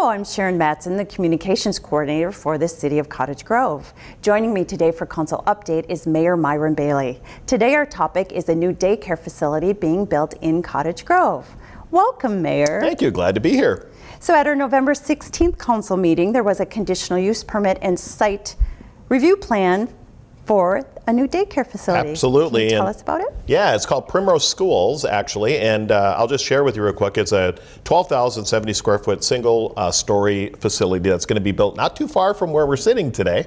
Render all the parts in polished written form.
Hello, I'm Sharon Madsen, the Communications Coordinator for the City of Cottage Grove. Joining me today for Council Update is Mayor Myron Bailey. Today our topic is a new daycare facility being built in Cottage Grove. Welcome, Mayor. Thank you, glad to be here. So at our November 16th council meeting, there was a conditional use permit and site review plan for a new daycare facility. Absolutely. Can you tell us about it? Yeah, it's called Primrose Schools, actually, and I'll just share with you real quick. It's a 12,070 square foot single story facility that's going to be built not too far from where we're sitting today,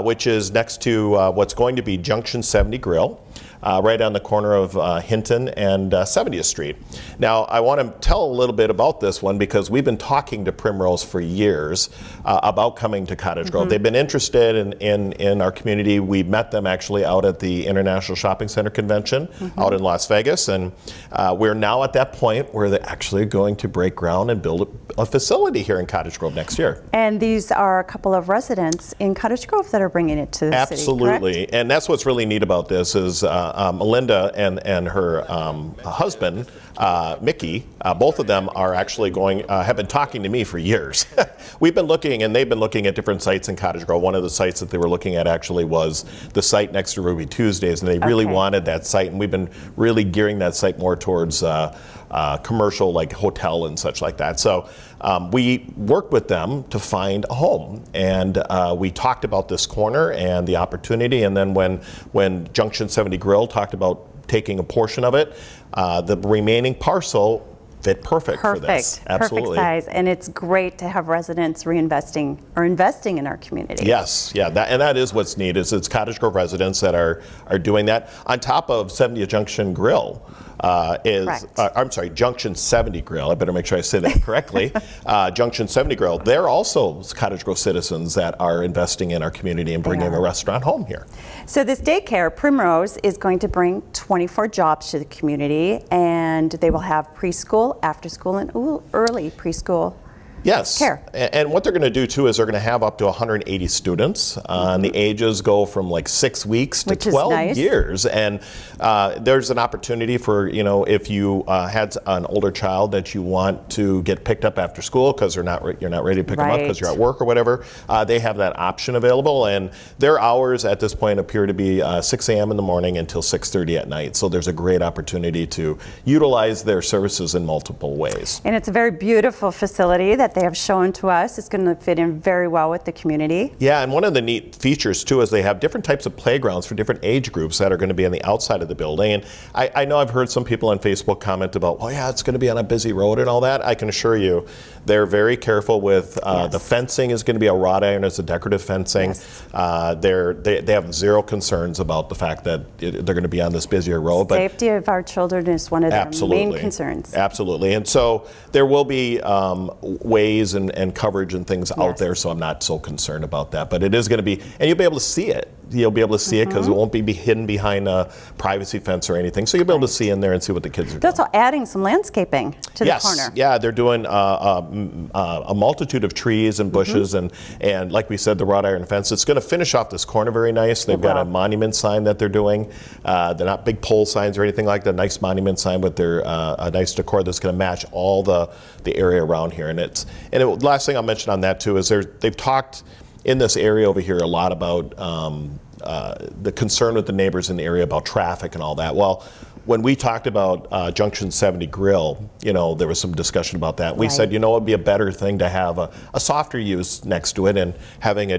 which is next to what's going to be Junction 70 Grill. Right on the corner of Hinton and 70th Street. Now, I want to tell a little bit about this one because we've been talking to Primrose for years about coming to Cottage Grove. They've been interested in our community. We met them actually out at the International Shopping Center Convention out in Las Vegas, and we're now at that point where they're actually going to break ground and build a facility here in Cottage Grove next year. And these are a couple of residents in Cottage Grove that are bringing it to the city, Absolutely, correct? And that's what's really neat about this is Melinda and her husband, Mickey, both of them are actually have been talking to me for years. We've been looking, and they've been looking at different sites in Cottage Grove. One of the sites that they were looking at actually was the site next to Ruby Tuesdays, and they really wanted that site, and we've been really gearing that site more towards commercial, like hotel and such like that. So we worked with them to find a home, and we talked about this corner and the opportunity, and then when Junction 70 Grill talked about taking a portion of it, the remaining parcel fit perfect for this. Absolutely. Perfect size, and it's great to have residents reinvesting or investing in our community. Yes, yeah, that is what's neat. Is it's Cottage Grove residents that are doing that on top of 70th Junction Grill. I'm sorry, Junction 70 Grill. I better make sure I say that correctly. Junction 70 Grill. They're also Cottage Grove citizens that are investing in our community and bringing a restaurant home here. So this daycare, Primrose, is going to bring 24 jobs to the community, and they will have preschool, after school, and early preschool. Yes, care. And what they're going to do too is they're going to have up to 180 students. And the ages go from like 6 weeks to 12 years. And there's an opportunity for, if you had an older child that you want to get picked up after school because you're not ready to pick them up because you're at work or whatever, they have that option available. And their hours at this point appear to be 6 a.m. in the morning until 6:30 at night. So there's a great opportunity to utilize their services in multiple ways. And it's a very beautiful facility that they have shown to us. It's going to fit in very well with the community. Yeah, and one of the neat features too is they have different types of playgrounds for different age groups that are going to be on the outside of the building. And I know I've heard some people on Facebook comment about, oh yeah, it's going to be on a busy road and all that. I can assure you they're very careful with the fencing is going to be a wrought iron as a decorative fencing. They have zero concerns about the fact that they're going to be on this busier road. Safety of our children is one of their main concerns. Absolutely. And so there will be ways and coverage and things out there, so I'm not so concerned about that. But it is going to be, and you'll be able to see it. You'll be able to see it because it won't be hidden behind a privacy fence or anything. So you'll be able to see in there and see what the kids are doing. They're also adding some landscaping to the corner. Yeah, they're doing a multitude of trees and bushes and like we said, the wrought iron fence. It's going to finish off this corner very nice. They've got a monument sign that they're doing. They're not big pole signs or anything like that. A nice monument sign, but they're a nice decor that's going to match all the area around here. And last thing I'll mention on that too is they've talked in this area over here a lot about the concern with the neighbors in the area about traffic and all that. Well, when we talked about Junction 70 Grill, there was some discussion about that. We said, it'd be a better thing to have a softer use next to it, and having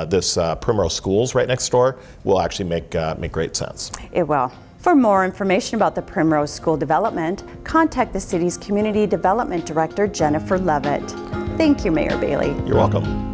this Primrose Schools right next door will actually make great sense. It will. For more information about the Primrose School development, contact the city's Community Development Director, Jennifer Levitt. Thank you, Mayor Bailey. You're welcome.